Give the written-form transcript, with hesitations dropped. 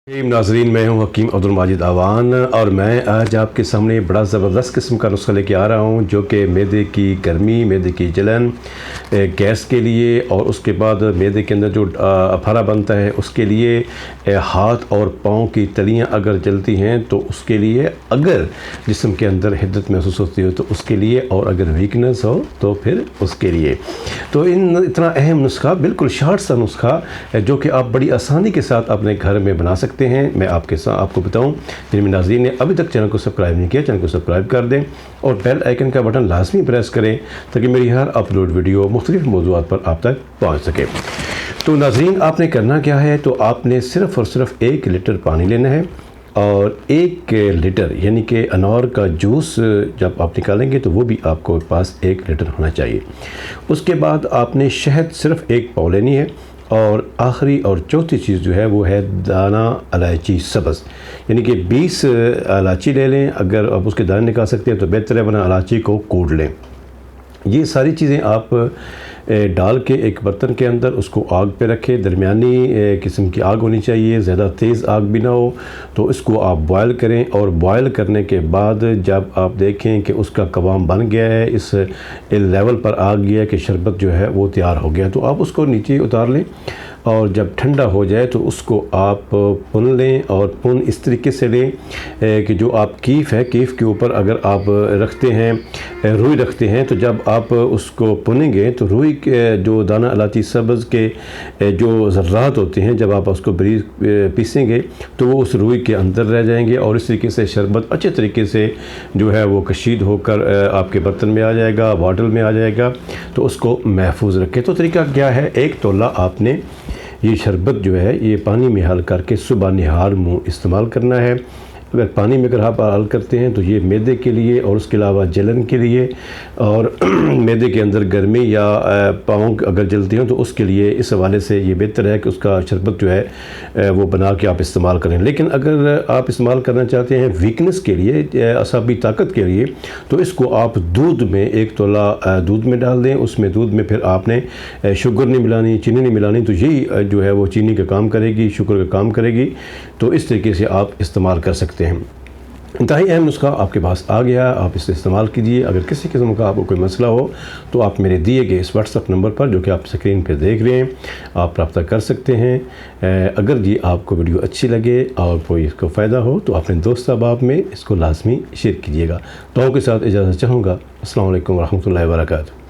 नाजरीन, मैं हूं हकीम अब्दुल माजिद आवान और मैं आज आपके सामने बड़ा ज़बरदस्त किस्म का नुस्खा लेके आ रहा हूं जो कि मैदे की गर्मी, मैदे की जलन, गैस के लिए और उसके बाद मैदे के अंदर जो अफारा बनता है उसके लिए, हाथ और पाँव की तलियां अगर जलती हैं तो उसके लिए, अगर जिस्म के अंदर हिद्दत महसूस होती हो तो उसके लिए, और अगर वीकनेस हो तो फिर उसके लिए। तो इतना अहम नुस्खा, बिल्कुल शार्ट सा नुस्खा जो कि आप बड़ी आसानी के साथ अपने घर में बना सकते हैं। मैं आपको बताऊं, जिन नाज़रीन ने अभी तक चैनल को सब्सक्राइब नहीं किया, चैनल को सब्सक्राइब कर दें और बेल आइकन का बटन लाजमी प्रेस करें ताकि मेरी हर अपलोड वीडियो मुख्तलिफ मौज़ूआत पर आप तक पहुंच सके। तो नाज़रीन, आपने करना क्या है, तो आपने सिर्फ़ और सिर्फ 1 लीटर पानी लेना है और 1 लीटर यानी कि अनार का जूस जब आप निकालेंगे तो वो भी आपको पास 1 लीटर होना चाहिए। उसके बाद आपने शहद सिर्फ़ 1 पाव लेनी है और आखिरी और चौथी चीज़ जो है वो है दाना इलायची सब्ज़, यानी कि 20 इलायची ले लें। अगर आप उसके दाने निकाल सकते हैं तो बेहतर है, वरना इलायची को कूट लें। ये सारी चीज़ें आप डाल के एक बर्तन के अंदर उसको आग पे रखें। दरमियानी किस्म की आग होनी चाहिए, ज़्यादा तेज़ आग भी ना हो। तो इसको आप बॉयल करें और बॉयल करने के बाद जब आप देखें कि उसका कवाम बन गया है, इस लेवल पर आ गया है कि शरबत जो है वो तैयार हो गया, तो आप उसको नीचे उतार लें और जब ठंडा हो जाए तो उसको आप पुन लें। और पुन इस तरीके से लें कि जो आप कीफ़ है, कीफ़ के ऊपर अगर आप रखते हैं, रुई रखते हैं, तो जब आप उसको पुनेंगे तो रुई के जो दाना इलायची सब्ज़ के जो ज़र्रात होते हैं, जब आप उसको बारीक पीसेंगे तो वो उस रुई के अंदर रह जाएंगे और इस तरीके से शरबत अच्छे तरीके से जो है वो कशीद होकर आपके बर्तन में आ जाएगा, बॉटल में आ जाएगा। तो उसको महफूज रखें। तो तरीका क्या है, 1 तोला आपने ये शरबत जो है ये पानी में हल करके सुबह निहार मुँह इस्तेमाल करना है। अगर पानी में अगर आप हल करते हैं तो ये मैदे के लिए और उसके अलावा जलन के लिए और मैदे के अंदर गर्मी या पाँव अगर जलती हो तो उसके लिए, इस हवाले से ये बेहतर है कि उसका शरबत जो है वो बना के आप इस्तेमाल करें। लेकिन अगर आप इस्तेमाल करना चाहते हैं वीकनेस के लिए, असाबी ताकत के लिए, तो इसको आप दूध में 1 तोला दूध में डाल दें। उसमें दूध में फिर आपने शुगर नहीं मिलानी, चीनी नहीं मिलानी, तो यही जो है वो चीनी का काम करेगी, शुगर का काम करेगी। तो इस तरीके से आप इस्तेमाल कर सकते हैं। इंतहाई अहम नुस्खा आपके पास आ गया, आप इसे इस्तेमाल कीजिए। अगर किसी किस्म का आपको कोई मसला हो तो आप मेरे दिए गए इस व्हाट्सएप नंबर पर, जो कि आप स्क्रीन पर देख रहे हैं, आप रब्ता कर सकते हैं। अगर ये आपको वीडियो अच्छी लगे और कोई इसको फ़ायदा हो तो अपने दोस्त अहबाब में इसको लाजमी शेयर कीजिएगा। दुआओं के साथ इजाज़त चाहूँगा। अस्सलामु अलैकुम व रहमतुल्लाहि व बरकातुहू।